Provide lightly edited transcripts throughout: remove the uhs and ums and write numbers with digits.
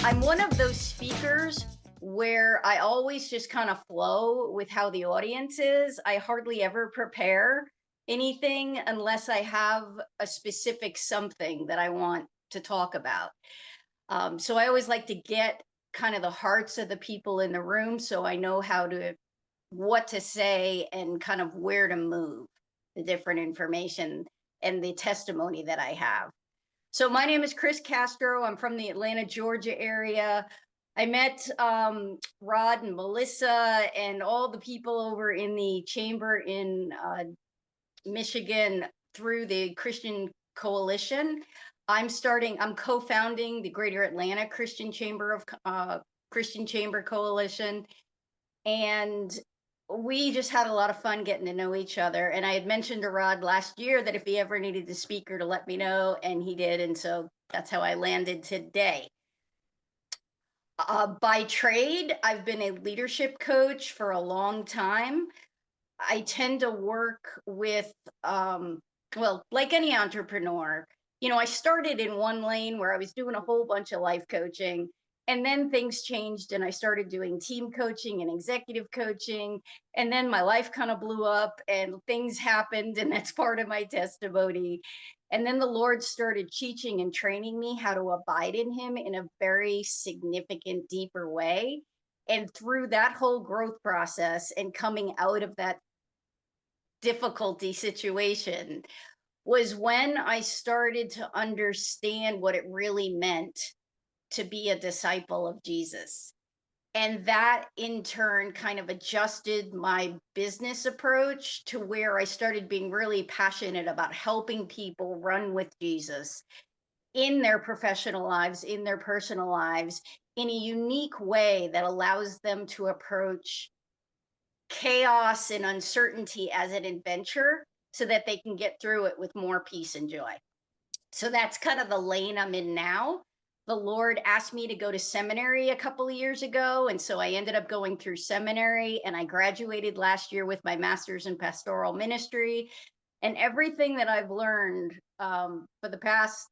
I'm one of those speakers where I always just kind of flow with how the audience is. I hardly ever prepare anything unless I have a specific something that I want to talk about. So I always like to get kind of the hearts of the people in the room so I know what to say and kind of where to move the different information and the testimony that I have. So my name is Kris Castro. I'm from the Atlanta, Georgia area. I met Rod and Melissa and all the people over in the chamber in Michigan through the Christian Coalition. I'm co-founding the Greater Atlanta Christian Chamber Coalition, and we just had a lot of fun getting to know each other. And I had mentioned to Rod last year that if he ever needed a speaker to let me know, and he did. And so that's how I landed today. By trade, I've been a leadership coach for a long time. I tend to work with, well, like any entrepreneur, I started in one lane where I was doing a whole bunch of life coaching. And then things changed and I started doing team coaching and executive coaching. And then my life kind of blew up and things happened. And that's part of my testimony. And then the Lord started teaching and training me how to abide in Him in a very significant, deeper way. And through that whole growth process and coming out of that difficulty situation was when I started to understand what it really meant to be a disciple of Jesus. And that in turn kind of adjusted my business approach to where I started being really passionate about helping people run with Jesus in their professional lives, in their personal lives, in a unique way that allows them to approach chaos and uncertainty as an adventure so that they can get through it with more peace and joy. So that's kind of the lane I'm in now. The Lord asked me to go to seminary a couple of years ago. And so I ended up going through seminary and I graduated last year with my master's in pastoral ministry. And everything that I've learned for the past,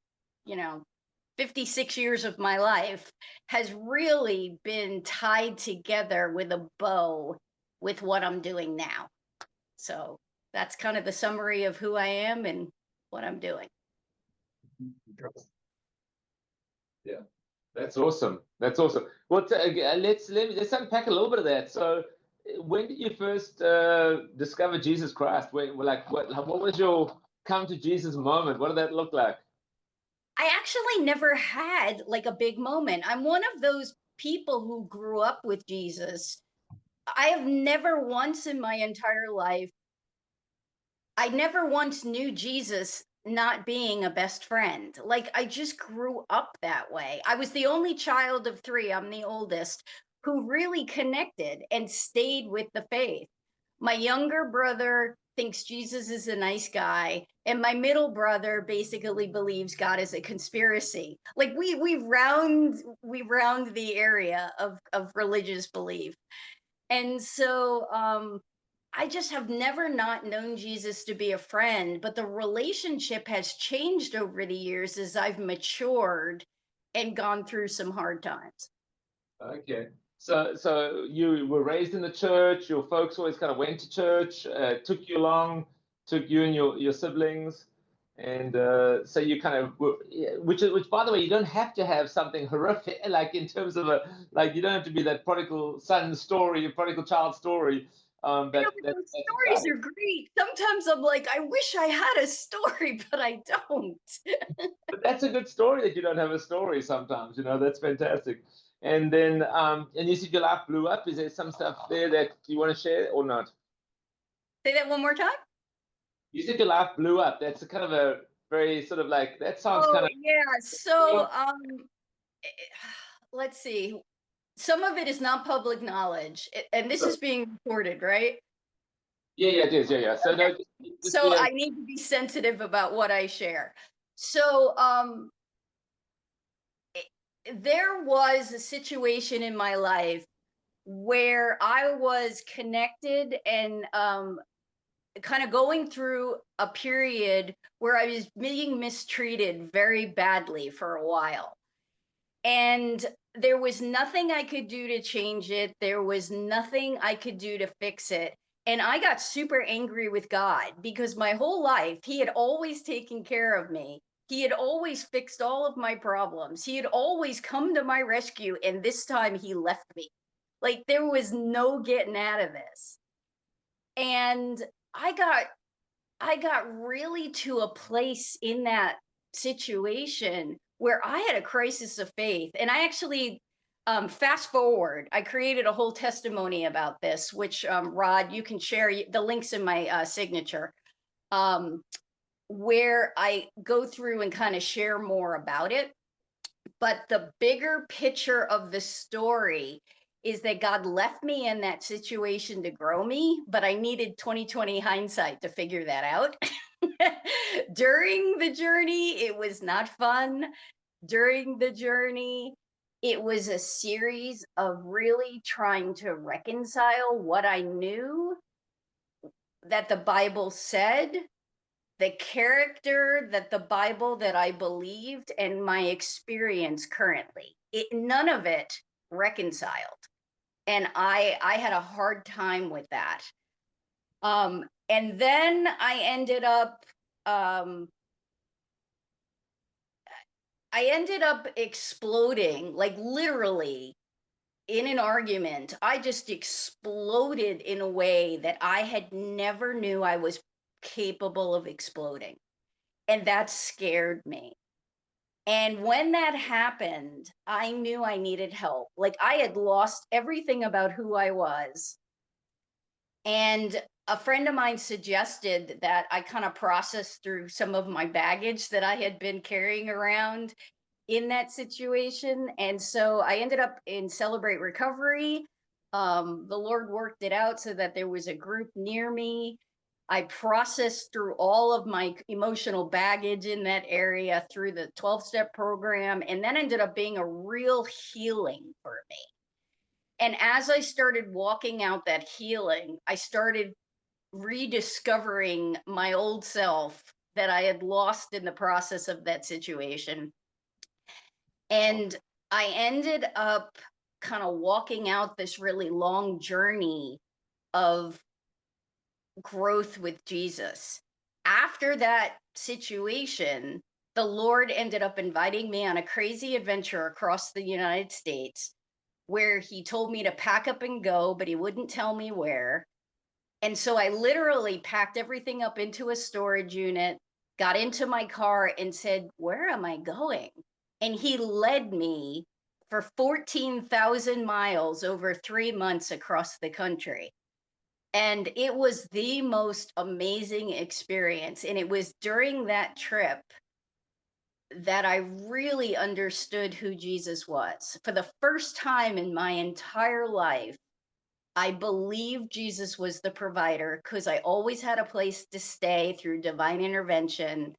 56 years of my life has really been tied together with a bow with what I'm doing now. So that's kind of the summary of who I am and what I'm doing. Yeah, that's awesome. That's awesome. Well, let's unpack a little bit of that. So, when did you first discover Jesus Christ? What was your come to Jesus moment? What did that look like? I actually never had like a big moment. I'm one of those people who grew up with Jesus. I have never once in my entire life, I never once knew Jesus not being a best friend. Like I just grew up that way. I was the only child of three. I'm the oldest who really connected and stayed with the faith. My younger brother thinks Jesus is a nice guy, and my middle brother basically believes God is a conspiracy. Like we round the area of religious belief. And so I just have never not known Jesus to be a friend, but the relationship has changed over the years as I've matured and gone through some hard times. Okay. So you were raised in the church. Your folks always kind of went to church. Took you along, took you and your siblings, and so you kind of which by the way, you don't have to have something horrific like in terms of you don't have to be that prodigal son story, prodigal child story. I know, But but those that's stories are exciting. great. Sometimes I'm like, I wish I had a story, but I don't. But that's a good story that you don't have a story sometimes. That's fantastic. And then, and you said your life blew up. Is there some stuff there that you want to share or not? Say that one more time. You said your life blew up. That's a kind of a very sort of like that sounds kind Oh of yeah. So let's see. Some of it is not public knowledge, and this is being recorded, right? yeah, it is. Yeah. So Okay. no, just So be I need to be sensitive about what I share. So there was a situation in my life where I was connected and kind of going through a period where I was being mistreated very badly for a while. And there was nothing I could do to change it. There was nothing I could do to fix it. And I got super angry with God because my whole life, He had always taken care of me. He had always fixed all of my problems. He had always come to my rescue. And this time He left me. Like there was no getting out of this. And I got I got really to a place in that situation where I had a crisis of faith. And I actually, fast forward, I created a whole testimony about this, which, Rod, you can share the links in my signature, um, where I go through and kind of share more about it. But the bigger picture of the story is that God left me in that situation to grow me, but I needed 2020 hindsight to figure that out. During the journey, it was not fun. During the journey, it was a series of really trying to reconcile what I knew that the Bible said, the character that the Bible that I believed, and my experience currently. None of it reconciled. And I had a hard time with that. And then um I ended up exploding, like literally in an argument. I just exploded in a way that I had never knew I was capable of exploding. And that scared me. And when that happened, I knew I needed help. Like I had lost everything about who I was. And a friend of mine suggested that I kind of process through some of my baggage that I had been carrying around in that situation. And so I ended up in Celebrate Recovery. The Lord worked it out so that there was a group near me. I processed through all of my emotional baggage in that area through the 12-step program, and then ended up being a real healing for me. And as I started walking out that healing, I started rediscovering my old self that I had lost in the process of that situation. And I ended up kind of walking out this really long journey of growth with Jesus. After that situation, the Lord ended up inviting me on a crazy adventure across the United States where He told me to pack up and go, but He wouldn't tell me where. And so I literally packed everything up into a storage unit, got into my car, and said, "Where am I going?" And He led me for 14,000 miles over 3 months across the country. And it was the most amazing experience. And it was during that trip that I really understood who Jesus was. For the first time in my entire life, I believed Jesus was the provider because I always had a place to stay through divine intervention.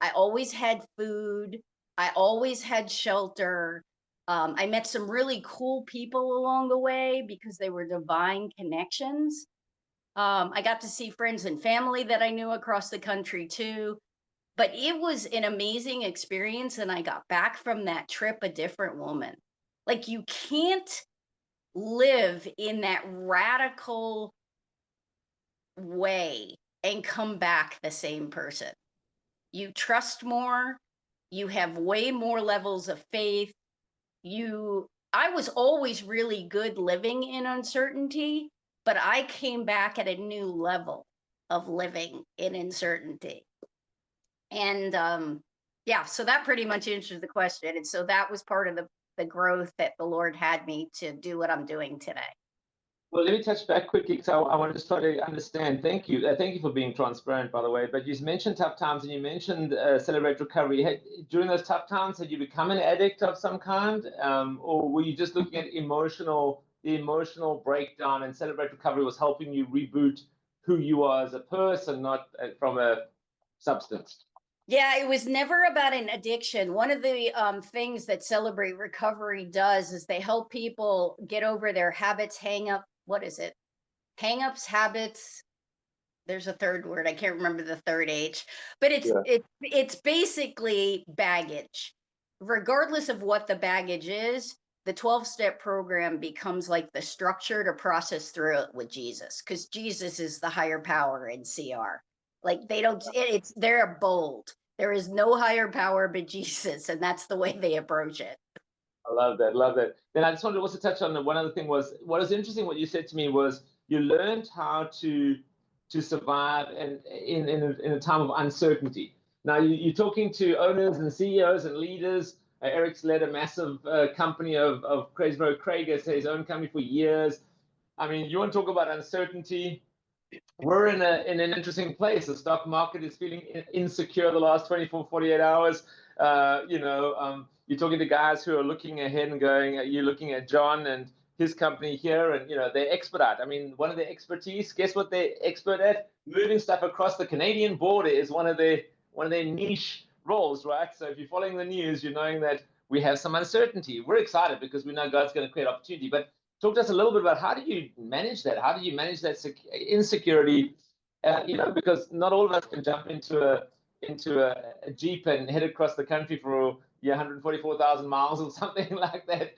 I always had food. I always had shelter. I met some really cool people along the way because they were divine connections. I got to see friends and family that I knew across the country too. But it was an amazing experience. And I got back from that trip a different woman. Like, you can't live in that radical way and come back the same person. You trust more, you have way more levels of faith. I was always really good living in uncertainty, but I came back at a new level of living in uncertainty. And yeah, so that pretty much answers the question. And so that was part of the growth that the Lord had me to do what I'm doing today. Well, let me touch back quickly because I want to just try to understand. Thank you. Thank you for being transparent, by the way. But you mentioned tough times and you mentioned Celebrate Recovery. During those tough times, had you become an addict of some kind? Or were you just looking at the emotional breakdown, and Celebrate Recovery was helping you reboot who you are as a person, not from a substance? Yeah, it was never about an addiction. One of the things that Celebrate Recovery does is they help people get over their habits, hang up. What is it? Hang ups, habits. There's a third word. I can't remember the third H, but Yeah. it's basically baggage. regardless of what the baggage is, the 12-step program becomes like the structure to process through it with Jesus, because Jesus is the higher power in CR. Like they don't, they're bold. There is no higher power but Jesus, and that's the way they approach it. I love that. Love that. Then I just wanted to also touch on one other thing was what was interesting. What you said to me was you learned how to survive and in a time of uncertainty. Now you're talking to owners and CEOs and leaders. Eric's led a massive company of Crazy Bro. Craig has his own company for years. I mean, you want to talk about uncertainty? We're in an interesting place. The stock market is feeling insecure the last 24, 48 hours. You're talking to guys who are looking ahead and going, you're looking at John and his company here, and they're expert at. I mean, one of their expertise, guess what they're expert at? Moving stuff across the Canadian border is one of their niche roles, right? So if you're following the news, you're knowing that we have some uncertainty. We're excited because we know God's going to create opportunity, but talk to us a little bit about how do you manage that? How do you manage that insecurity? Because not all of us can jump into a Jeep and head across the country for 144,000 miles or something like that.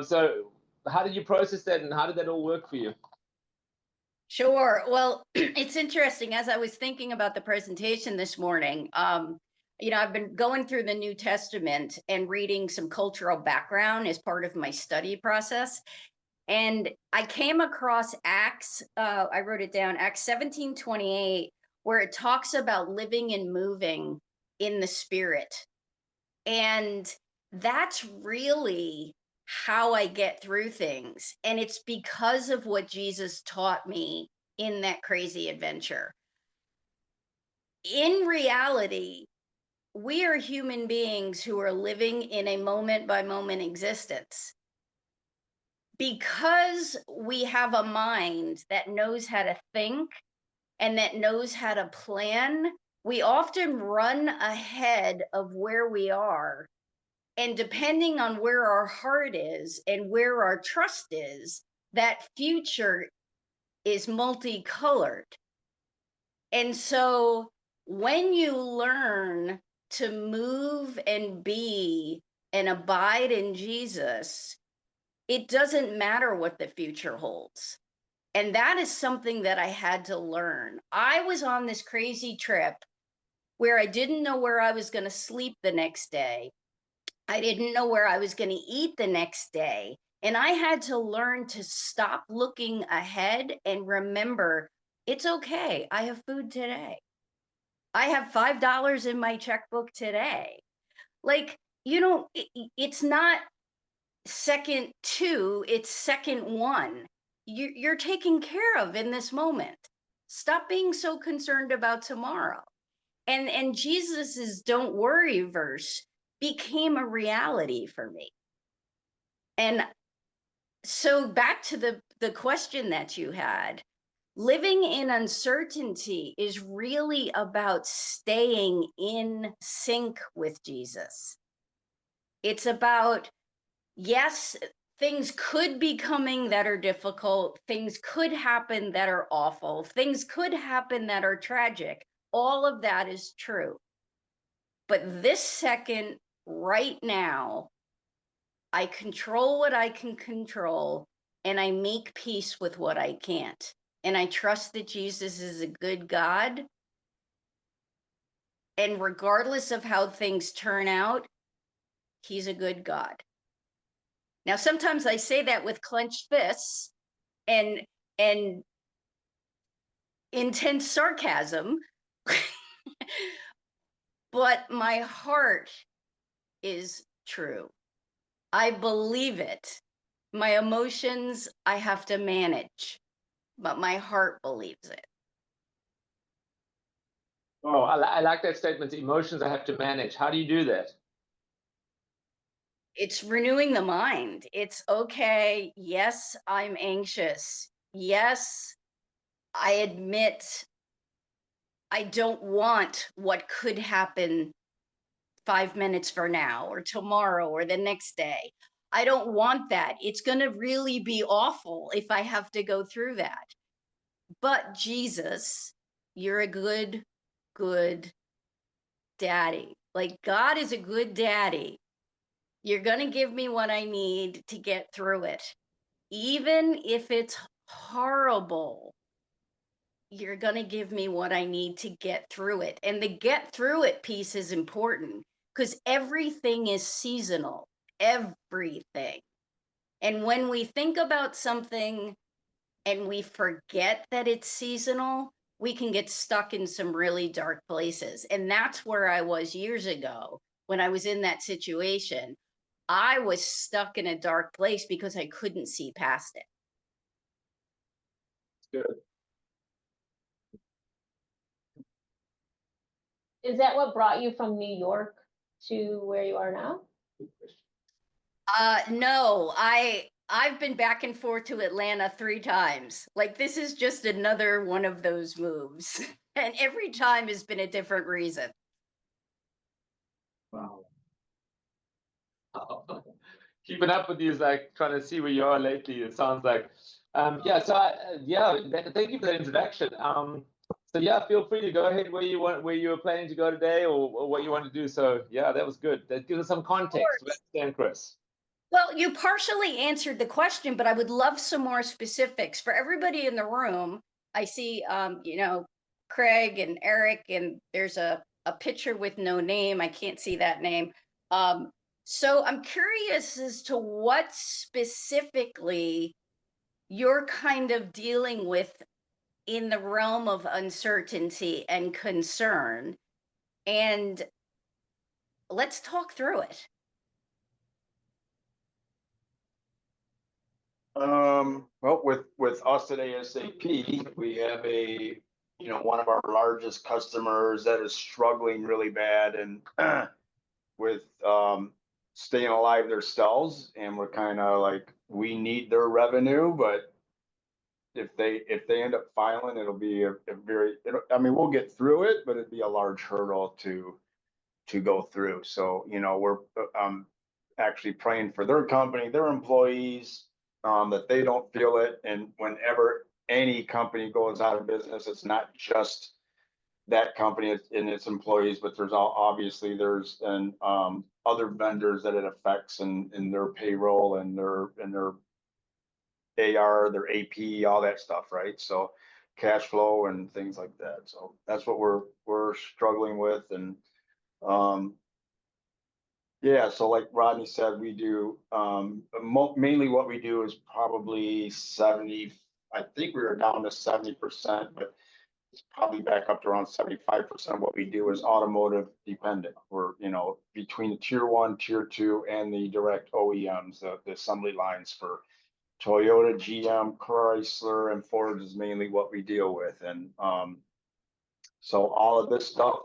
So how did you process that, and how did that all work for you? Sure. Well, it's interesting. As I was thinking about the presentation this morning, I've been going through the New Testament and reading some cultural background as part of my study process. And I came across Acts, I wrote it down, Acts 17:28, where it talks about living and moving in the Spirit. And that's really how I get through things. And it's because of what Jesus taught me in that crazy adventure. In reality, we are human beings who are living in a moment by moment existence. Because we have a mind that knows how to think and that knows how to plan, we often run ahead of where we are. And depending on where our heart is and where our trust is, that future is multicolored. And so when you learn to move and be and abide in Jesus, it doesn't matter what the future holds. And that is something that I had to learn. I was on this crazy trip where I didn't know where I was going to sleep the next day. I didn't know where I was going to eat the next day. And I had to learn to stop looking ahead and remember it's okay. I have food today. I have $5 in my checkbook today. Like, it's not second two, it's second one. You're taken care of in this moment. Stop being so concerned about tomorrow. And Jesus's "don't worry" verse became a reality for me. And so back to the question that you had, living in uncertainty is really about staying in sync with Jesus. It's about, yes, things could be coming that are difficult. Things could happen that are awful. Things could happen that are tragic. All of that is true. But this second, right now, I control what I can control and I make peace with what I can't. And I trust that Jesus is a good God. And regardless of how things turn out, he's a good God. Now, sometimes I say that with clenched fists and intense sarcasm, but my heart is true. I believe it. My emotions, I have to manage, but my heart believes it. Oh, I like that statement. Emotions I have to manage. How do you do that? It's renewing the mind. It's okay. Yes, I'm anxious. Yes, I admit I don't want what could happen 5 minutes from now or tomorrow or the next day. I don't want that. It's going to really be awful if I have to go through that. But Jesus, you're a good daddy. Like, God is a good daddy. You're going to give me what I need to get through it. Even if it's horrible, you're going to give me what I need to get through it. And the get through it piece is important because everything is seasonal. Everything. And when we think about something and we forget that it's seasonal, we can get stuck in some really dark places. And that's where I was years ago when I was in that situation. I was stuck in a dark place because I couldn't see past it. Good. Is that what brought you from New York to where you are now? No, I've been back and forth to Atlanta 3 times. Like this is just another one of those moves. And every time has been a different reason. Wow. Keeping up with you is like trying to see where you are lately. It sounds like, yeah. So thank you for that introduction. So yeah, feel free to go ahead where you want, where you were planning to go today, or what you want to do. So yeah, that was good. That gives us some context. Understand, Kris. Well, you partially answered the question, but I would love some more specifics for everybody in the room. I see, Craig and Eric, and there's a picture with no name. I can't see that name. So I'm curious as to what specifically you're kind of dealing with in the realm of uncertainty and concern. And let's talk through it. Well, with us at ASAP, we have one of our largest customers that is struggling really bad and with staying alive themselves, and we're kind of like, we need their revenue, but if they end up filing, it'll be a very, I mean, we'll get through it, but it'd be a large hurdle to go through. So, we're actually praying for their company, their employees, that they don't feel it. And whenever any company goes out of business, it's not just that company and its employees, but obviously there's other vendors that it affects in their payroll and their AR, their AP, all that stuff, right? So cash flow and things like that. So that's what we're struggling with. And yeah, so like Rodney said, we do mainly what we do is probably 70. I think we were down to 70%, but it's probably back up to around 75%. Of what we do is automotive dependent. We're, between the tier 1, tier 2, and the direct OEMs, the assembly lines for Toyota, GM, Chrysler, and Ford is mainly what we deal with. And so all of this stuff,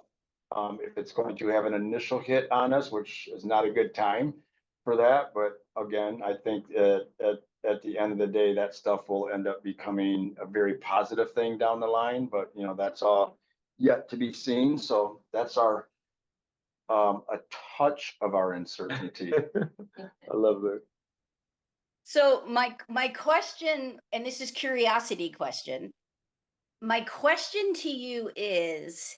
if it's going to have an initial hit on us, which is not a good time for that, but again, I think at the end of the day, that stuff will end up becoming a very positive thing down the line. But that's all yet to be seen. So that's a touch of our uncertainty. I love that. So my question, and this is curiosity question. My question to you is,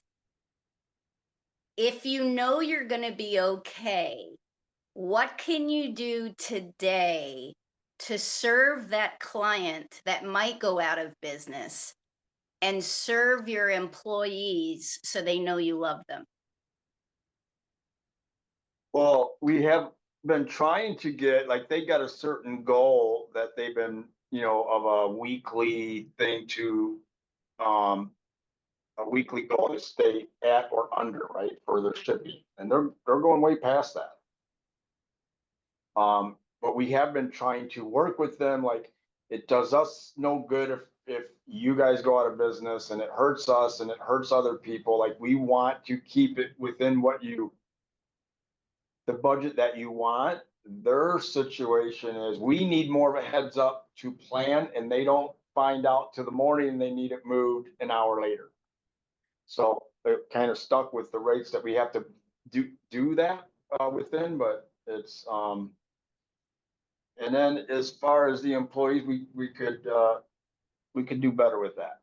if you know you're going to be okay, what can you do today to serve that client that might go out of business and serve your employees so they know you love them? Well, we have been trying to get, like, they got a certain goal that they've been, of a weekly thing to, a weekly goal to stay at or under, right, for their shipping, and they're going way past that. But we have been trying to work with them. Like, it does us no good if you guys go out of business, and it hurts us and it hurts other people. Like, we want to keep it within the budget that you want. Their situation is, we need more of a heads up to plan, and they don't find out till the morning and they need it moved an hour later. So they're kind of stuck with the rates that we have to do that within, but it's and then as far as the employees, we could do better with that.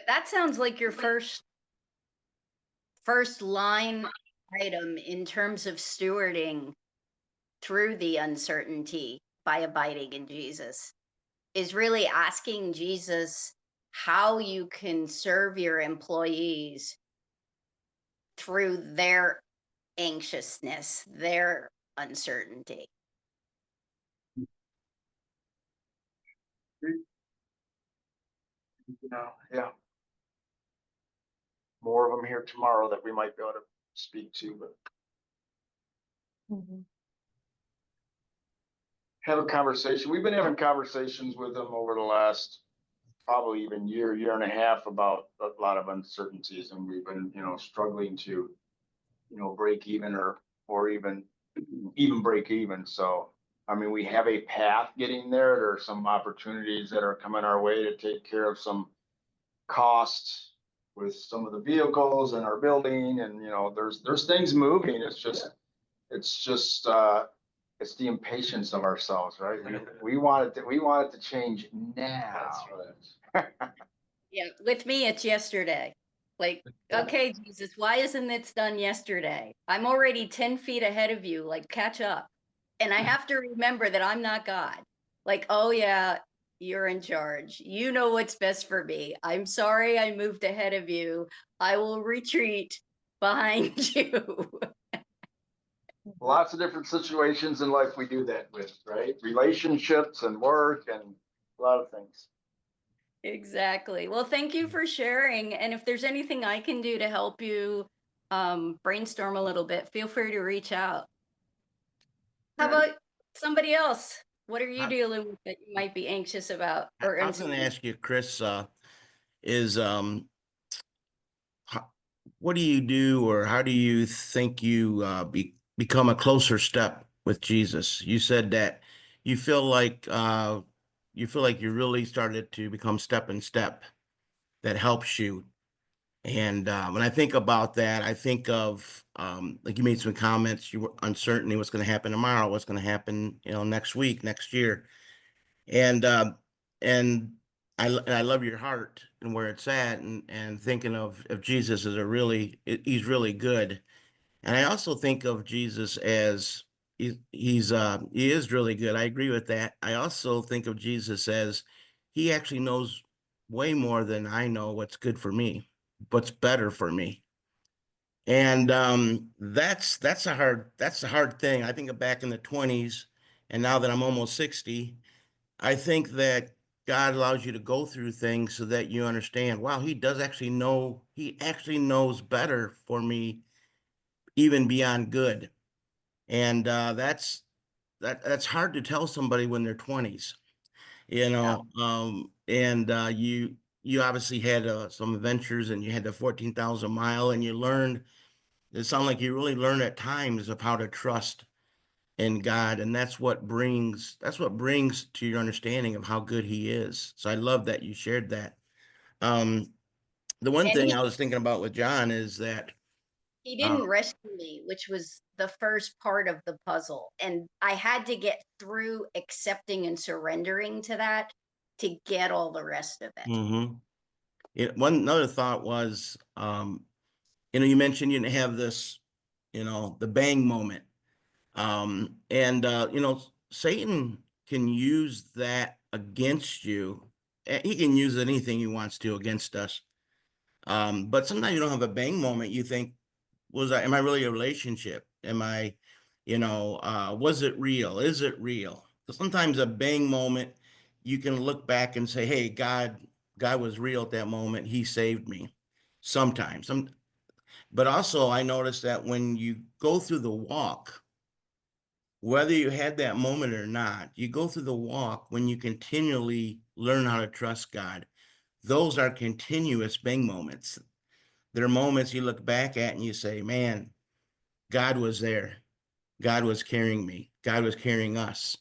That sounds like your first line item in terms of stewarding through the uncertainty by abiding in Jesus is really asking Jesus how you can serve your employees through their anxiousness, their uncertainty. Yeah. More of them here tomorrow that we might be able to speak to, but Mhm. have a conversation. We've been having conversations with them over the last probably even year and a half about a lot of uncertainties, and we've been, struggling to, break even or even break even. So, I mean, we have a path getting there. There are some opportunities that are coming our way to take care of some costs with some of the vehicles in our building, and there's things moving. It's the impatience of ourselves, right? We want it to change now. That's right. Yeah, with me, it's yesterday. Like, okay, Jesus, why isn't it done yesterday? I'm already 10 feet ahead of you. Like, catch up. And I have to remember that I'm not God. Like, oh, yeah, you're in charge. You know what's best for me. I'm sorry I moved ahead of you. I will retreat behind you. Lots of different situations in life we do that with, right? Relationships and work and a lot of things. Exactly. Well, thank you for sharing. And if there's anything I can do to help you brainstorm a little bit, feel free to reach out. How about somebody else? What are you I, dealing with that you might be anxious about or I was going to uncertain? ask you, Kris, is how, what do you do, or how do you think you become a closer step with Jesus? You said that you feel like you really started to become step in step that helps you. And when I think about that, I think of like you made some comments. You were uncertain what's going to happen tomorrow, what's going to happen, next week, next year. And and I love your heart and where it's at, and thinking of Jesus as he's really good. And I also think of Jesus as he is really good. I agree with that. I also think of Jesus as he actually knows way more than I know what's good for me, what's better for me. And that's a hard thing. I think of back in the 20s, and now that I'm almost 60, I think that God allows you to go through things so that you understand, wow, he actually knows better for me, even beyond good. And that's hard to tell somebody when they're 20s, Yeah. and you obviously had some adventures, and you had the 14,000 mile, and it sounded like you really learned at times of how to trust in God, and that's what brings to your understanding of how good he is. So I love that you shared that. Um, the one And thing he I was thinking about with John is that he uh, didn't rescue me, which was the first part of the puzzle. And I had to get through accepting and surrendering to that to get all the rest of it. mhm. One another thought was, you mentioned you didn't have this, the bang moment, and Satan can use that against you. He can use anything he wants to against us. But sometimes you don't have a bang moment. You think, am I really a relationship? Was it real? Is it real? So sometimes a bang moment, you can look back and say, hey, God was real at that moment. He saved me. Sometimes. But also I noticed that when you go through the walk, whether you had that moment or not, you go through the walk when you continually learn how to trust God. Those are continuous bang moments. There are moments you look back at and you say, man, God was there. God was carrying me. God was carrying us.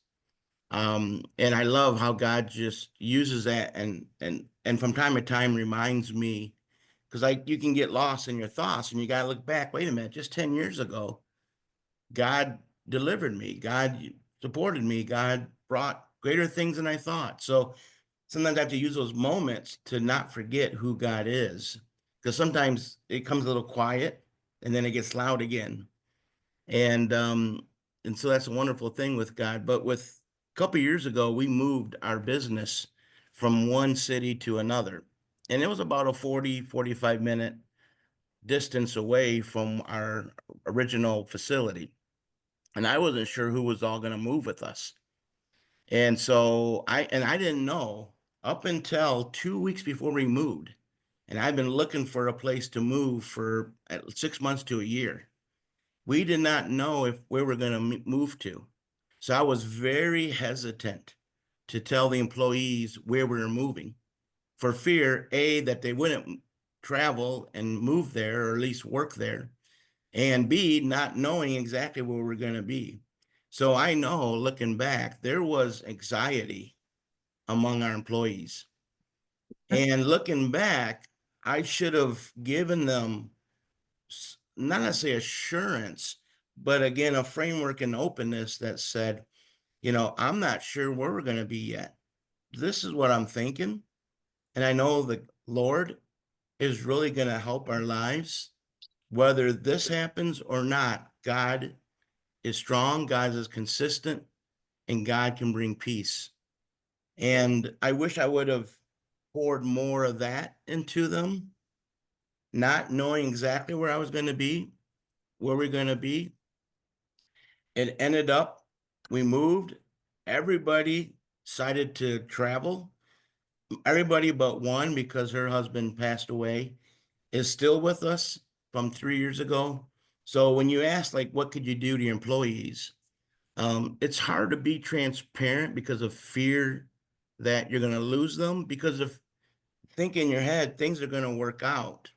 And I love how God just uses that, and from time to time reminds me, because you can get lost in your thoughts and you got to look back. Wait a minute, just 10 years ago, God delivered me. God supported me. God brought greater things than I thought. So sometimes I have to use those moments to not forget who God is, because sometimes it comes a little quiet, and then it gets loud again. And so that's a wonderful thing with God. But with a couple of years ago, we moved our business from one city to another. And it was about a 45 minute distance away from our original facility. And I wasn't sure who was all going to move with us. And so I didn't know up until 2 weeks before we moved. And I've been looking for a place to move for 6 months to a year. We did not know if we were going to move to. So I was very hesitant to tell the employees where we were moving for fear, A, that they wouldn't travel and move there or at least work there, and B, not knowing exactly where we're going to be. So I know, looking back, there was anxiety among our employees. And looking back, I should have given them not necessarily assurance, but again, a framework and openness that said, I'm not sure where we're going to be yet. This is what I'm thinking. And I know the Lord is really going to help our lives. Whether this happens or not, God is strong, God is consistent, and God can bring peace. And I wish I would have poured more of that into them, not knowing exactly where I was going to be, where we're going to be. It ended up, we moved, everybody decided to travel. Everybody but one, because her husband passed away, is still with us from 3 years ago. So when you ask, like, what could you do to your employees? It's hard to be transparent because of fear that you're going to lose them, because of think in your head, things are going to work out.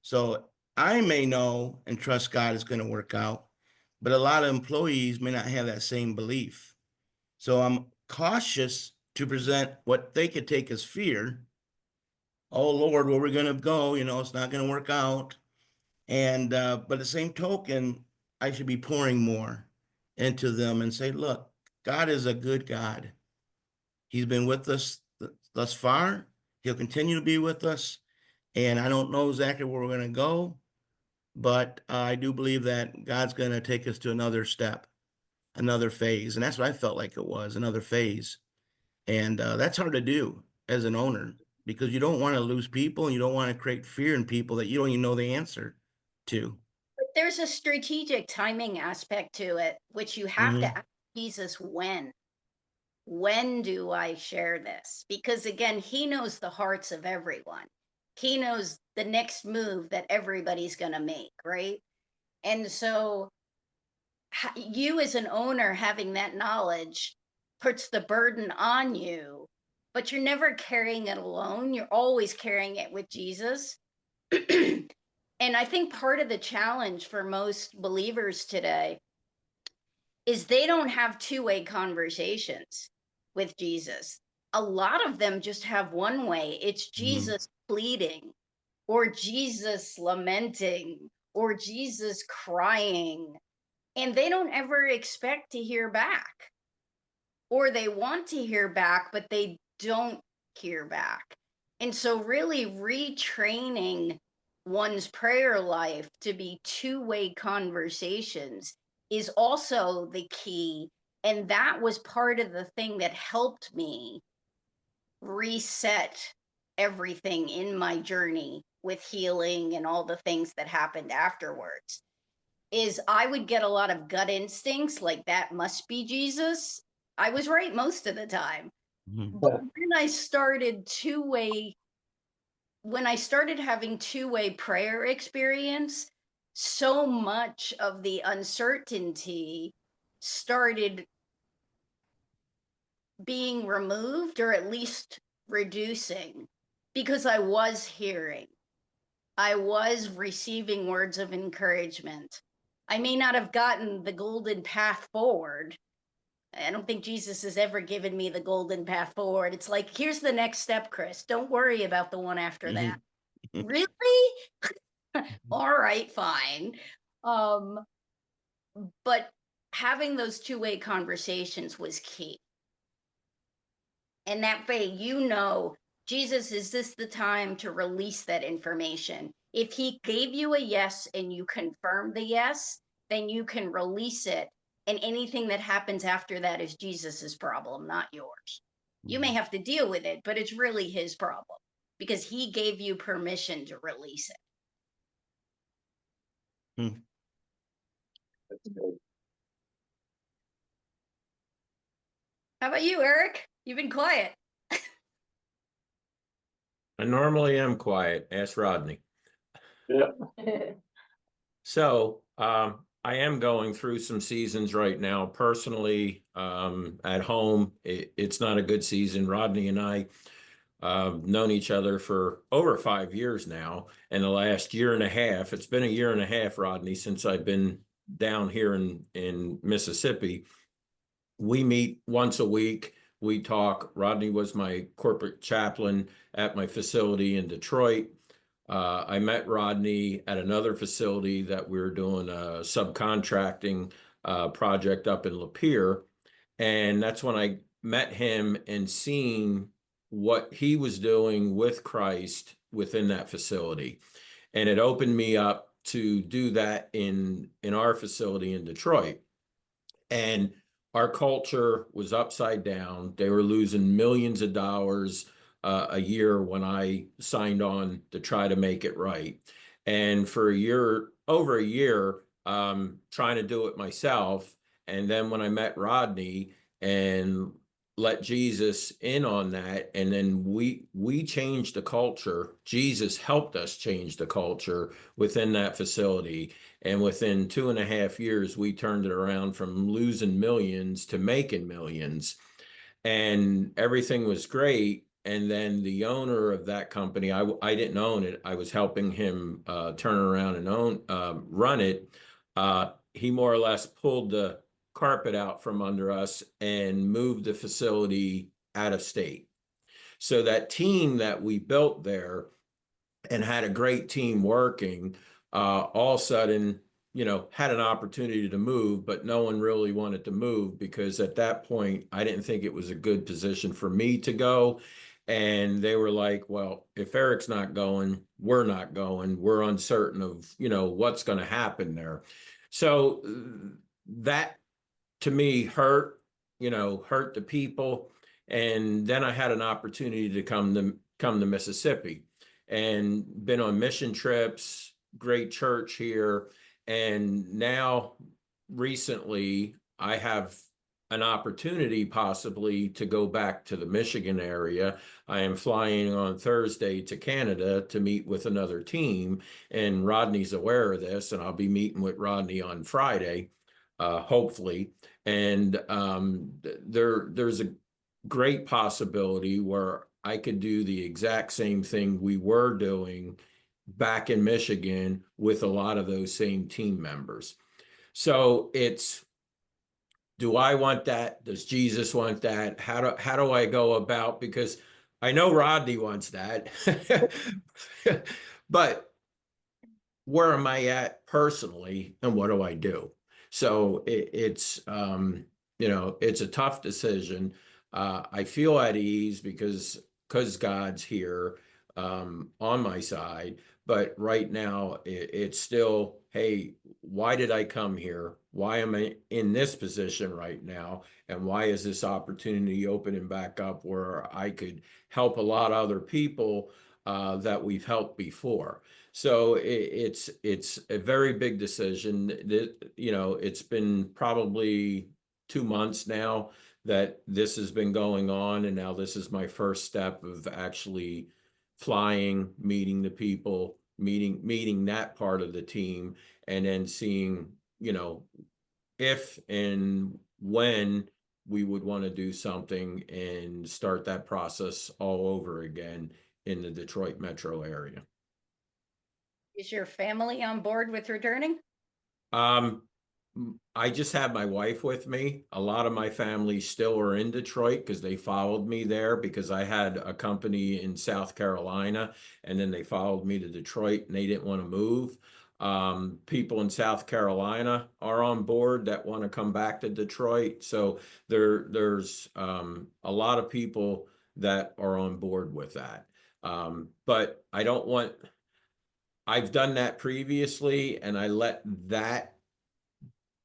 So I may know and trust God is going to work out, but a lot of employees may not have that same belief. So I'm cautious to present what they could take as fear. Oh Lord, where we're going to go, it's not going to work out. And, but the same token, I should be pouring more into them and say, look, God is a good God. He's been with us thus far. He'll continue to be with us. And I don't know exactly where we're going to go, but I do believe that God's going to take us to another step, another phase. And that's what I felt like it was, another phase. And that's hard to do as an owner, because you don't want to lose people and you don't want to create fear in people that you don't even know the answer to. But there's a strategic timing aspect to it, which you have to ask Jesus when. When do I share this? Because again, he knows the hearts of everyone. He knows the next move that everybody's going to make, right? And so you as an owner having that knowledge puts the burden on you, but you're never carrying it alone. You're always carrying it with Jesus. And I think part of the challenge for most believers today is they don't have two-way conversations with Jesus. A lot of them just have one way. It's Jesus pleading, or Jesus lamenting, or Jesus crying. And they don't ever expect to hear back. Or they want to hear back, but they don't hear back. And so really retraining one's prayer life to be two-way conversations is also the key. And that was part of the thing that helped me reset everything in my journey with healing and all the things that happened afterwards. Is I would get a lot of gut instincts like that must be Jesus. I was right most of the time. But when I started having two-way prayer experience, so much of the uncertainty started being removed, or at least reducing, because I was hearing. I was receiving words of encouragement. I may not have gotten the golden path forward. I don't think Jesus has ever given me the golden path forward. It's like, here's the next step, Kris. Don't worry about the one after that. Really? All right, fine. But having those two-way conversations was key. And that way, Jesus, is this the time to release that information? If he gave you a yes and you confirm the yes, then you can release it. And anything that happens after that is Jesus's problem, not yours. You may have to deal with it, but it's really his problem because he gave you permission to release it. That's good. How about you, Eric? You've been quiet. I normally am quiet. Ask Rodney. Yeah. So I am going through some seasons right now. Personally, at home, it's not a good season. Rodney and I known each other for over 5 years now. And the last year and a half, it's been a year and a half, Rodney, since I've been down here in Mississippi. We meet once a week. We talk. Rodney was my corporate chaplain at my facility in Detroit. I met Rodney at another facility that we were doing a subcontracting project up in Lapeer. And that's when I met him and seen what he was doing with Christ within that facility. And it opened me up to do that in our facility in Detroit. And our culture was upside down. They were losing millions of dollars a year when I signed on to try to make it right. And for a year, over a year, trying to do it myself. And then when I met Rodney and let Jesus in on that, and then we changed the culture. Jesus helped us change the culture within that facility. And within 2.5 years, we turned it around from losing millions to making millions. And everything was great. And then the owner of that company, I didn't own it. I was helping him turn around and run it. He more or less pulled the carpet out from under us and moved the facility out of state. So that team that we built there and had a great team working, all of a sudden, had an opportunity to move, but no one really wanted to move because at that point, I didn't think it was a good position for me to go. And they were like, well, if Eric's not going, we're not going. We're uncertain of, what's going to happen there. So that to me hurt the people. And then I had an opportunity to come to Mississippi and been on mission trips, great church here. And now recently I have an opportunity possibly to go back to the Michigan area. I am flying on Thursday to Canada to meet with another team, and Rodney's aware of this, and I'll be meeting with Rodney on Friday, hopefully. And there's a great possibility where I could do the exact same thing we were doing back in Michigan with a lot of those same team members. So it's, do I want that? Does Jesus want that? How do I go about? Because I know Rodney wants that, but where am I at personally, and what do I do? So it's a tough decision. I feel at ease because God's here on my side. But right now, it's still, hey, why did I come here? Why am I in this position right now? And why is this opportunity opening back up where I could help a lot of other people that we've helped before? So it's a very big decision. It's been probably 2 months now that this has been going on, and now this is my first step of actually flying, meeting the people, meeting that part of the team, and then seeing, if and when we would want to do something and start that process all over again in the Detroit metro area. Is your family on board with returning? I just have my wife with me. A lot of my family still are in Detroit because they followed me there because I had a company in South Carolina, and then they followed me to Detroit and they didn't want to move. People in South Carolina are on board that want to come back to Detroit. So there's a lot of people that are on board with that. But I've done that previously, and I let that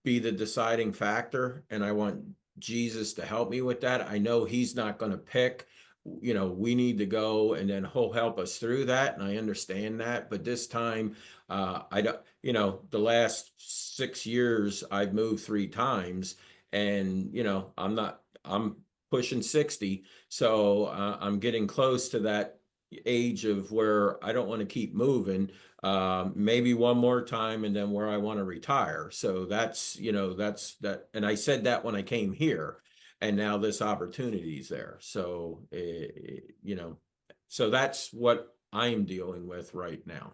be the deciding factor, and I want Jesus to help me with that. I know he's not going to pick, we need to go, and then he'll help us through that, and I understand that. But this time, I don't, the last 6 years I've moved 3 times, and I'm pushing 60, so I'm getting close to that age of where I don't want to keep moving. Maybe one more time, and then where I want to retire. So that's that. And I said that when I came here, and now this opportunity is there. So, so that's what I'm dealing with right now.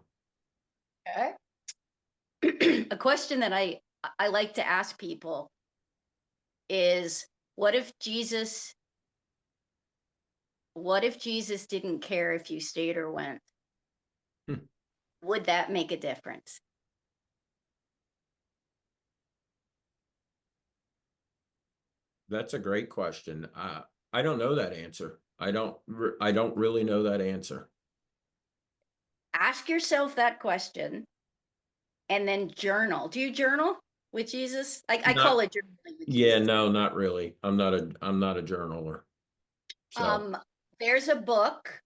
Okay. A question that I like to ask people is, what if Jesus didn't care if you stayed or went? Would that make a difference? That's a great question. I don't know that answer. I don't really know that answer. Ask yourself that question and then journal. Do you journal with Jesus? I call it journaling with Yeah, Jesus. no, not really. I'm not a journaler. So There's a book,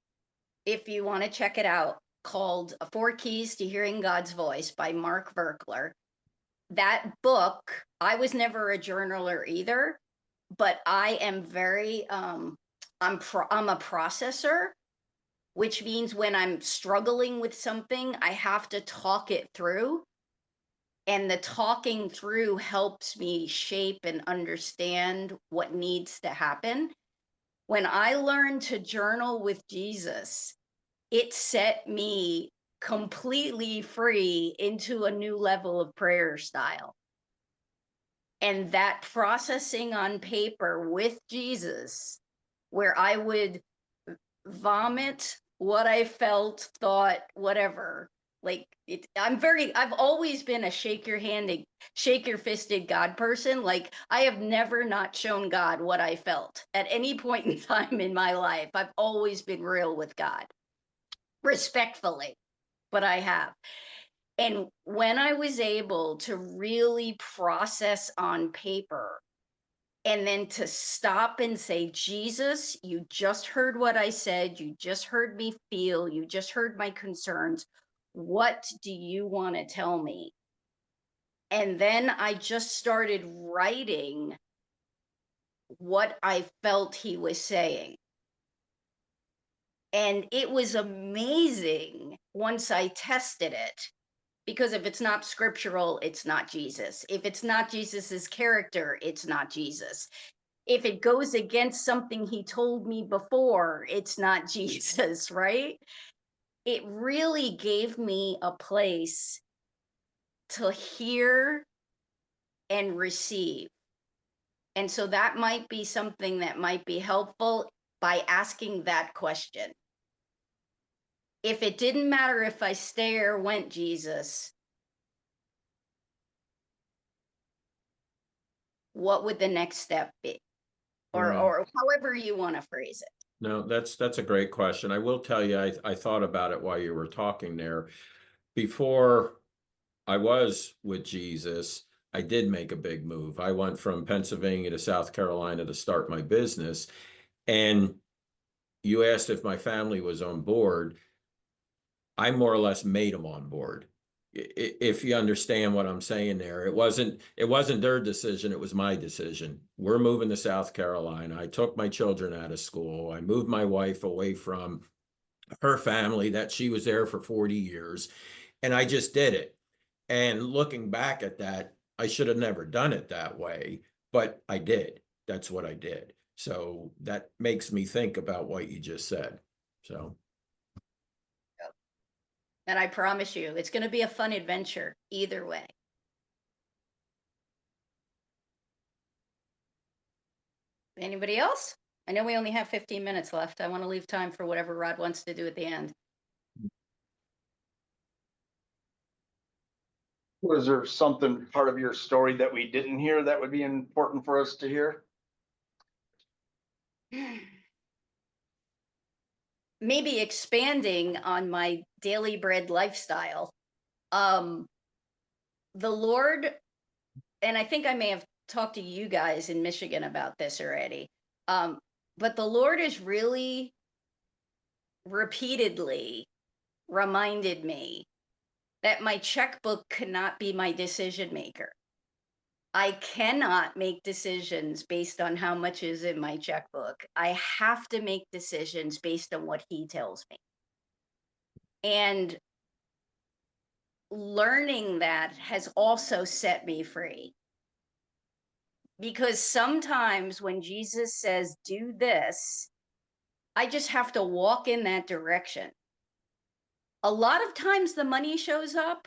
if you want to check it out, called 4 Keys to Hearing God's Voice by Mark Verkler. That book, I was never a journaler either, but I am very I'm a processor, which means when I'm struggling with something, I have to talk it through. And the talking through helps me shape and understand what needs to happen. When I learned to journal with Jesus, it set me completely free into a new level of prayer style. And that processing on paper with Jesus, where I would vomit what I felt, thought, whatever. Like I've always been a shake your fisted God person. Like I have never not shown God what I felt at any point in time in my life. I've always been real with God, respectfully, but I have. And when I was able to really process on paper, and then to stop and say, Jesus, you just heard what I said. You just heard me feel. You just heard my concerns. What do you want to tell me? And then I just started writing what I felt he was saying. And it was amazing once I tested it, because if it's not scriptural, it's not Jesus. If it's not Jesus's character, it's not Jesus. If it goes against something he told me before, it's not Jesus, right? It really gave me a place to hear and receive. And so that might be something that might be helpful by asking that question. If it didn't matter if I stay or went, Jesus, what would the next step be? Or however you want to phrase it. no, that's a great question. I will tell you, I thought about it while you were talking there. Before I was with Jesus, I did make a big move. I went from Pennsylvania to South Carolina to start my business. And you asked if my family was on board. I more or less made them on board. If you understand what I'm saying there, it wasn't their decision, it was my decision. We're moving to South Carolina. I took my children out of school. I moved my wife away from her family that she was there for 40 years, and I just did it. And looking back at that, I should have never done it that way, but I did. That's what I did. So that makes me think about what you just said. So And I promise you, it's going to be a fun adventure either way. Anybody else? I know we only have 15 minutes left. I want to leave time for whatever Rod wants to do at the end. Was there something part of your story that we didn't hear that would be important for us to hear? maybe expanding on my daily bread lifestyle, the Lord, and I think I may have talked to you guys in Michigan about this already, but the Lord has really repeatedly reminded me that my checkbook cannot be my decision maker. I cannot make decisions based on how much is in my checkbook. I have to make decisions based on what he tells me. And learning that has also set me free. Because sometimes when Jesus says, do this, I just have to walk in that direction. A lot of times the money shows up,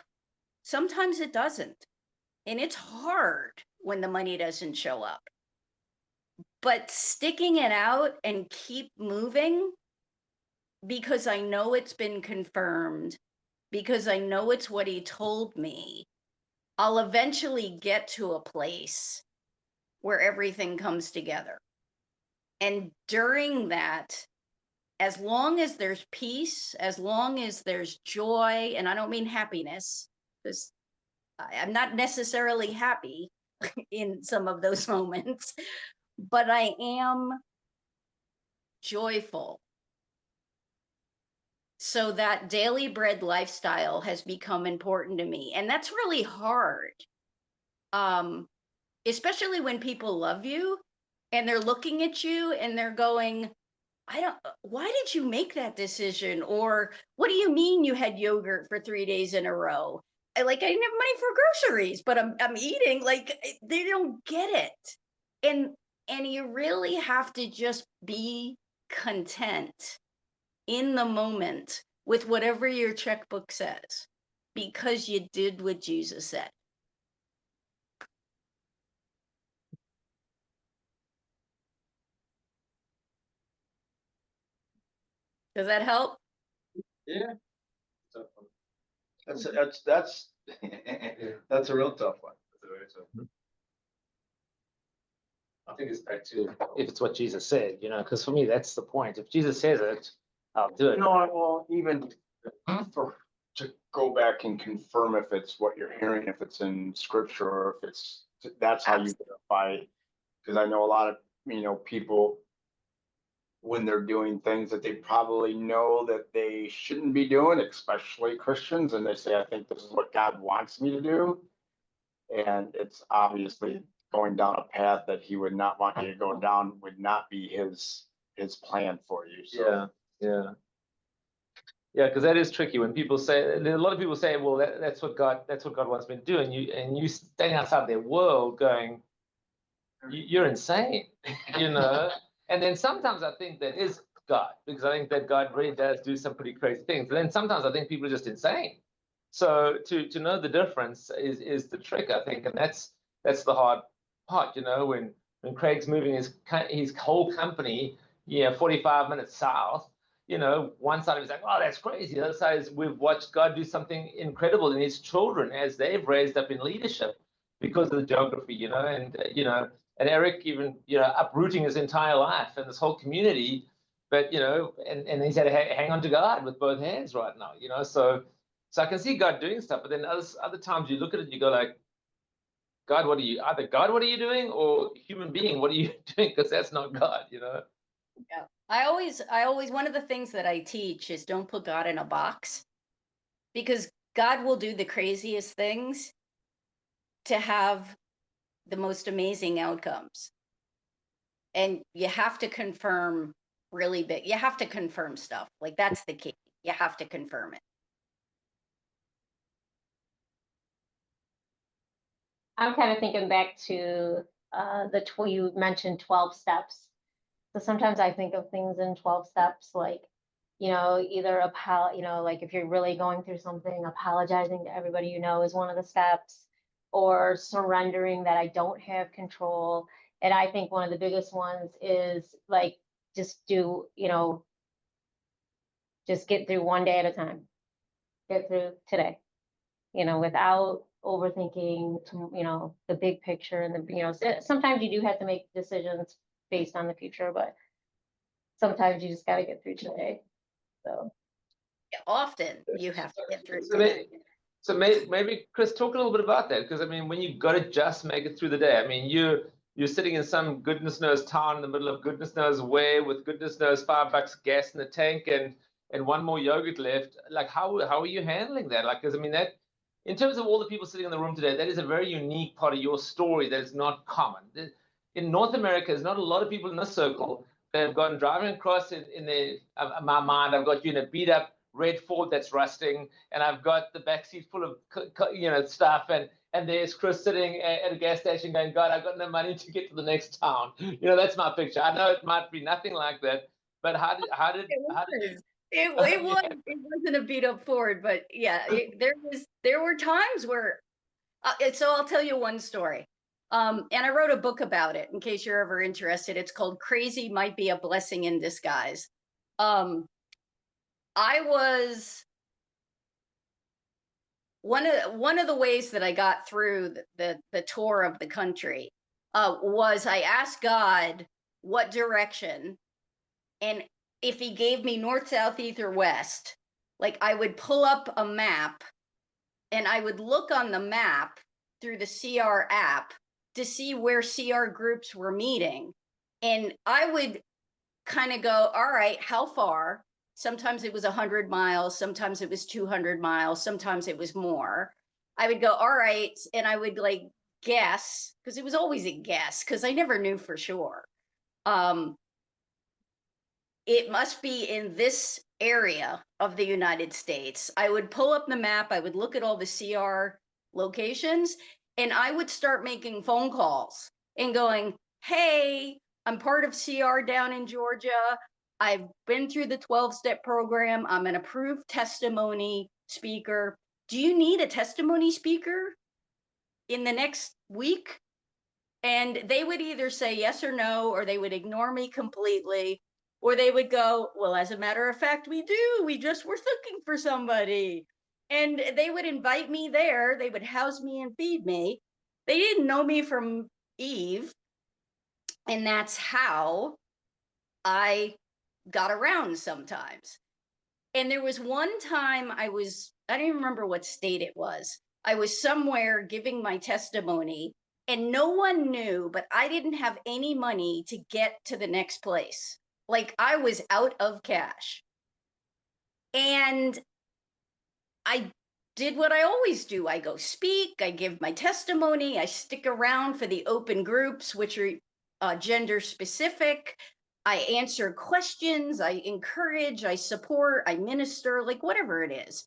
sometimes it doesn't. And it's hard when the money doesn't show up. But sticking it out and keep moving, because I know it's been confirmed, because I know it's what he told me, I'll eventually get to a place where everything comes together. And during that, as long as there's peace, as long as there's joy, and I don't mean happiness, because I'm not necessarily happy in some of those moments, but I am joyful. So that daily bread lifestyle has become important to me. And that's really hard. Especially when people love you and they're looking at you and they're going, why did you make that decision? Or what do you mean you had yogurt for 3 days in a row? I didn't have money for groceries, but I'm eating. They don't get it. And you really have to just be content in the moment with whatever your checkbook says, because you did what Jesus said. Does that help? Yeah. That's that's a real tough one. I think it's back to if it's what Jesus said, because for me, that's the point. If Jesus says it, I'll do it. No, well, even to go back and confirm if it's what you're hearing, if it's in scripture, or if that's how you verify. Because I know a lot of, people, when they're doing things that they probably know that they shouldn't be doing, especially Christians, and they say, I think this is what God wants me to do. And it's obviously going down a path that he would not want you to go down, would not be his plan for you. So Yeah, because that is tricky when people say, a lot of people say, well, that's what God wants me to do, and you standing outside their world going, you're insane, And then sometimes I think that is God, because I think that God really does do some pretty crazy things. But then sometimes I think people are just insane. So to know the difference is the trick, I think, and that's the hard part, when Craig's moving his whole company, 45 minutes south, one side of his like, oh, that's crazy. The other side is we've watched God do something incredible in his children as they've raised up in leadership because of the geography, and Eric even, uprooting his entire life and this whole community, but, and he's had to hang on to God with both hands right now, so I can see God doing stuff, but then other times you look at it and you go like, God, what are you doing, or human being, what are you doing? Because that's not God, Yeah. I always, one of the things that I teach is don't put God in a box, because God will do the craziest things to have the most amazing outcomes. And you have to confirm really big. You have to confirm stuff. That's the key. You have to confirm it. I'm kind of thinking back to you mentioned 12 steps. So sometimes I think of things in 12 steps, like, either like if you're really going through something, apologizing to everybody is one of the steps, or surrendering that I don't have control. And I think one of the biggest ones is like, just just get through one day at a time. Get through today, without overthinking, the big picture and sometimes you do have to make decisions based on the future, but sometimes you just got to get through today. So Often you have to get through So, today. maybe Kris, talk a little bit about that, because I mean, when you got to just make it through the day, I mean, you're sitting in some goodness knows town in the middle of goodness knows where with goodness knows $5 gas in the tank and one more yogurt left. Like, how are you handling that? Like, because I mean, that in terms of all the people sitting in the room today, that is a very unique part of your story that is not common. In North America, there's not a lot of people in this circle that have gone driving across in my mind. I've got you in a beat up red Ford that's rusting, and I've got the backseat full of stuff, and there's Kris sitting at a gas station going, God, I've got no money to get to the next town. That's my picture. I know it might be nothing like that, but how did you? It wasn't a beat up Ford, but yeah, there were times where so I'll tell you one story. And I wrote a book about it in case you're ever interested. It's called Crazy Might Be a Blessing in Disguise. I was one of the ways that I got through the tour of the country was I asked God what direction, and if he gave me north, south, east, or west, like I would pull up a map and I would look on the map through the CR app to see where CR groups were meeting. And I would kind of go, all right, how far? Sometimes it was 100 miles, sometimes it was 200 miles, sometimes it was more. I would go, all right, and I would like guess, because it was always a guess, because I never knew for sure. It must be in this area of the United States. I would pull up the map, I would look at all the CR locations, and I would start making phone calls and going, hey, I'm part of CR down in Georgia. I've been through the 12-step program. I'm an approved testimony speaker. Do you need a testimony speaker in the next week? And they would either say yes or no, or they would ignore me completely, or they would go, well, as a matter of fact, we do. We just were looking for somebody. And they would invite me there. They would house me and feed me. They didn't know me from Eve. And that's how I got around sometimes. And there was one time I don't even remember what state it was. I was somewhere giving my testimony and no one knew, but I didn't have any money to get to the next place. Like I was out of cash. And I did what I always do. I go speak, I give my testimony, I stick around for the open groups, which are gender specific. I answer questions, I encourage, I support, I minister, like whatever it is.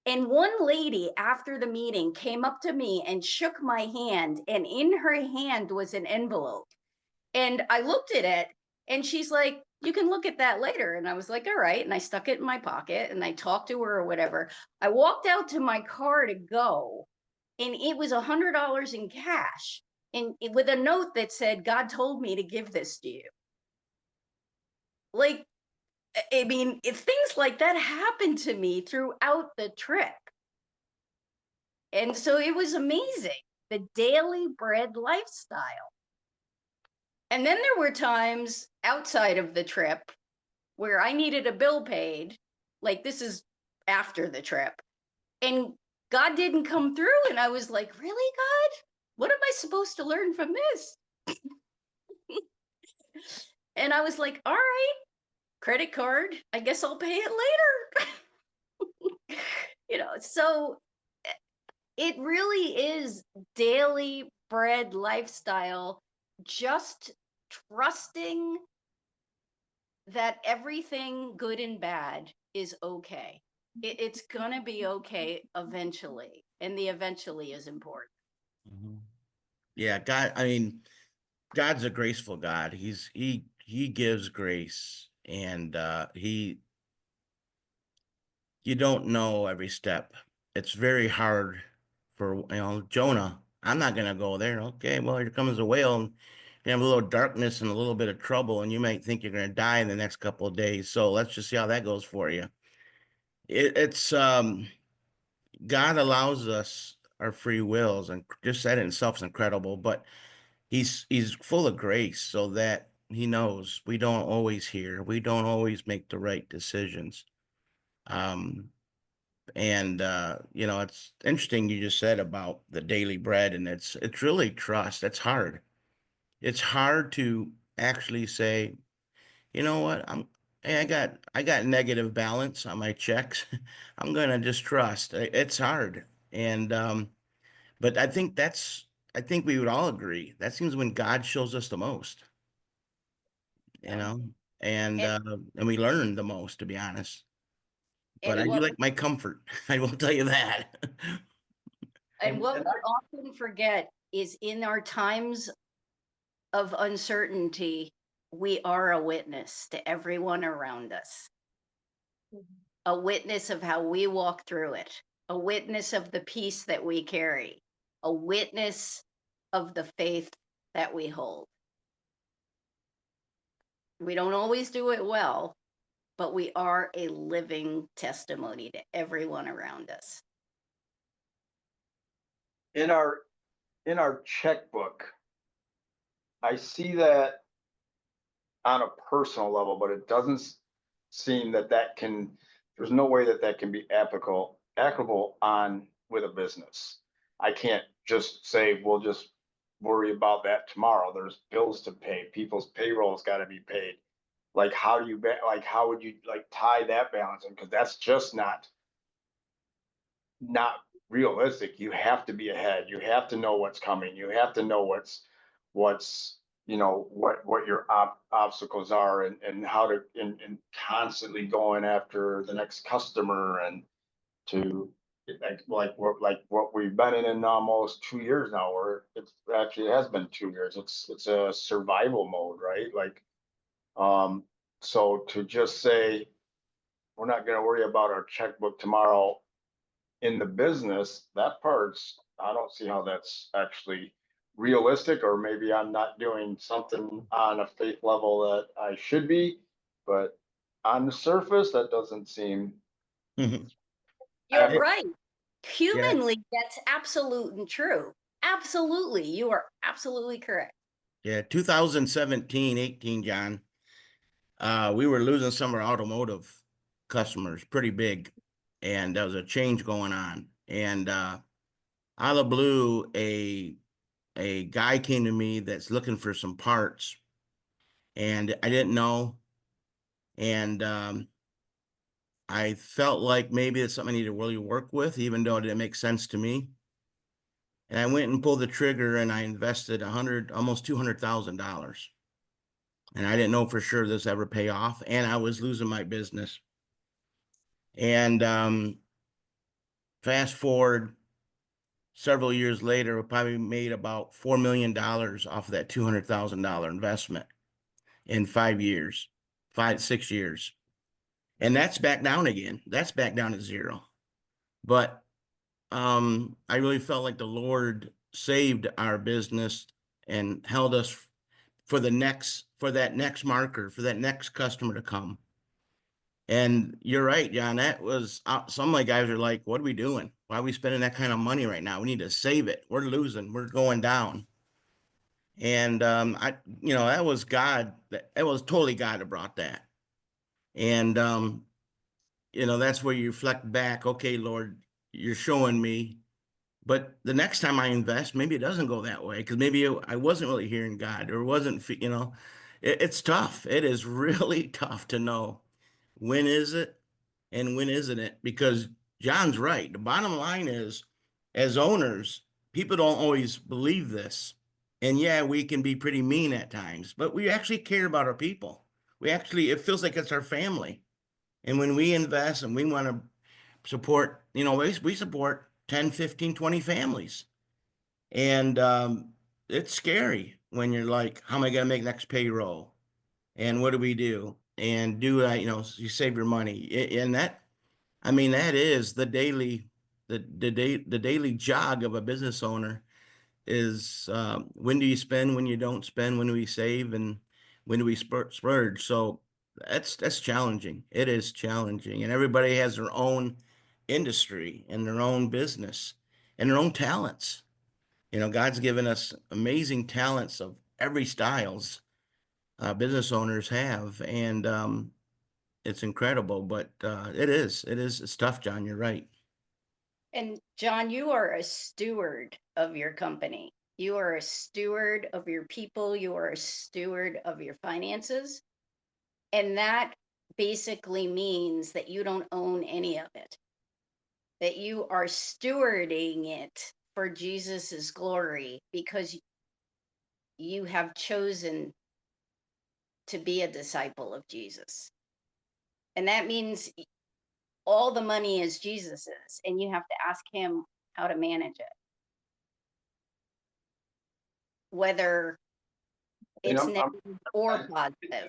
And one lady after the meeting came up to me and shook my hand, and in her hand was an envelope. And I looked at it and she's like, you can look at that later. And I was like, all right. And I stuck it in my pocket and I talked to her or whatever. I walked out to my car to go, and it was $100 in cash and with a note that said, God told me to give this to you. Like, I mean, if things like that happened to me throughout the trip. And so it was amazing, the daily bread lifestyle. And then there were times outside of the trip where I needed a bill paid, like this is after the trip, and God didn't come through. And I was like, really, God? What am I supposed to learn from this? And I was like, all right, credit card, I guess I'll pay it later. So it really is daily bread lifestyle, just trusting that everything good and bad is okay. It's gonna be okay eventually, and the eventually is important. Mhm. Yeah, God, I mean, God's a graceful God. He gives grace, and you don't know every step. It's very hard for Jonah. I'm not gonna go there. Okay, well, here comes a whale, and you have a little darkness and a little bit of trouble, and you might think you're gonna die in the next couple of days. So let's just see how that goes for you. It's God allows us our free wills, and just that in itself is incredible. But he's full of grace, so that he knows we don't always hear, we don't always make the right decisions. And you know, it's interesting you just said about the daily bread, and it's really trust. It's hard. It's hard to actually say, you know what, hey, I got negative balance on my checks. I'm gonna just trust. It's hard. And but I think we would all agree that seems when God shows us the most, you know, And and we learn the most, to be honest. But and I do what like my comfort. I will tell you that. and what and we often forget is in our times of uncertainty, we are a witness to everyone around us, a witness of how we walk through it, a witness of the peace that we carry, a witness of the faith that we hold. We don't always do it well, but we are a living testimony to everyone around us. in our checkbook, I see that on a personal level, but it doesn't seem that there's no way that that can be applicable on with a business. I can't just say, we'll just worry about that tomorrow. There's bills to pay. People's payroll's got to be paid. Like, how would you like tie that balance in? Because that's just not realistic. You have to be ahead. You have to know what's coming. You have to know what's what your obstacles are, and how to, and constantly going after the next customer, and to like what we've been in almost 2 years now, where it's actually has been 2 years. It's a survival mode, right? Like, so to just say we're not going to worry about our checkbook tomorrow in the business, that part's, I don't see how that's actually realistic, or maybe I'm not doing something on a faith level that I should be, but on the surface, that doesn't seem. Mhm. You're Apple. right. Yeah, Humanly, that's absolute and true. Absolutely. You are absolutely correct. yeah. 2017, 18, John. We were losing some of our automotive customers pretty big, and there was a change going on. And out of the blue, a guy came to me that's looking for some parts, and I didn't know. And I felt like maybe it's something I need to really work with, even though it didn't make sense to me. And I went and pulled the trigger, and I invested almost $200,000. And I didn't know for sure this ever pay off, and I was losing my business. And fast forward several years later, we probably made about $4 million off of that $200,000 investment in 5 years, 6 years. And that's back down again. That's back down to zero. But I really felt like the Lord saved our business and held us for that next marker, for that next customer to come. And you're right, John. That was some of my guys are like, "What are we doing? Why are we spending that kind of money right now? We need to save it. We're losing. We're going down." And that was God. That was totally God that brought that. And that's where you reflect back. Okay, Lord, you're showing me. But the next time I invest, maybe it doesn't go that way, because maybe I wasn't really hearing God, or wasn't. It's tough. It is really tough to know when is it and when isn't it, because John's right. The bottom line is, as owners, people don't always believe this. And yeah, we can be pretty mean at times, but we actually care about our people. It feels like it's our family. And when we invest and we want to support, we support 10, 15, 20 families. And it's scary when you're like, how am I going to make next payroll? And what do we do? And you save your money. And that is the daily jog of a business owner is, when do you spend, when you don't spend, when do we save, and when do we splurge? So that's challenging. It is challenging, and everybody has their own industry and their own business and their own talents. God's given us amazing talents of every styles business owners have, and it's incredible, but it's tough, John. You're right. And John, you are a steward of your company. You are a steward of your people. You are a steward of your finances. And that basically means that you don't own any of it, that you are stewarding it for Jesus's glory because you have chosen to be a disciple of Jesus. And that means all the money is Jesus's, and you have to ask him how to manage it. Whether And it's I'm- negative or positive.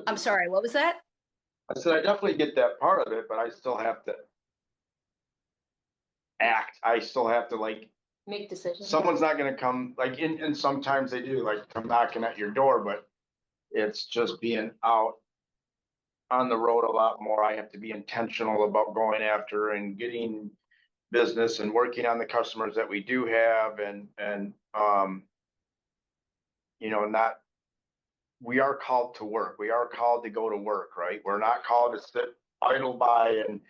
I'm sorry, what was that? I said, I definitely get that part of it, but I still have to act. I still have to like, Make decisions. someone's not gonna come, like, and sometimes they do, like, come knocking at your door, but it's just being out on the road a lot more. I have to be intentional about going after and getting business and working on the customers that we do have and you know, not, we are called to work. We are called to go to work, right? We're not called to sit idle by and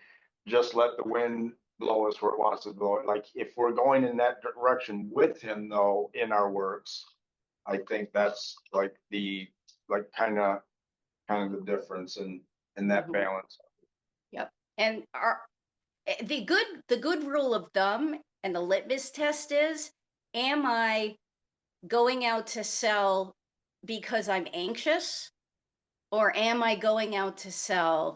just let the wind blow us where it wants to blow. Like, if we're going in that direction with him though, in our works, I think that's like the, like kind of the difference in that Mhm. balance. Yep. And the good rule of thumb and the litmus test is, am I going out to sell because I'm anxious, or am I going out to sell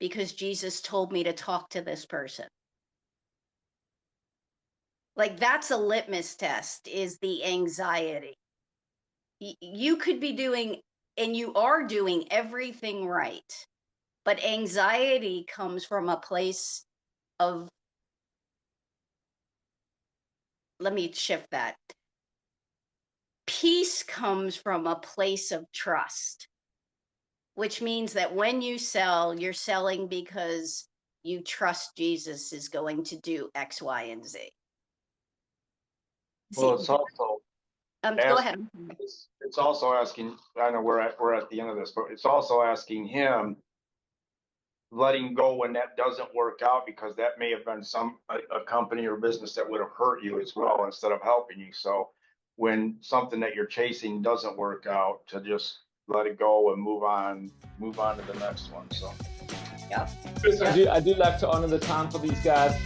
because Jesus told me to talk to this person? Like, that's a litmus test, is the anxiety. You could be doing, and you are doing everything right, but anxiety comes from a place of, let me shift that. Peace comes from a place of trust, which means that when you sell, you're selling because you trust Jesus is going to do X, Y, and Z. Well, See, it's also go ahead. it's also asking, I know we're at the end of this, but it's also asking him, letting go when that doesn't work out, because that may have been a company or business that would have hurt you as well instead of helping you. So when something that you're chasing doesn't work out, to just let it go and move on to the next one. So Yep. Kris, I do like to honor the time for these guys.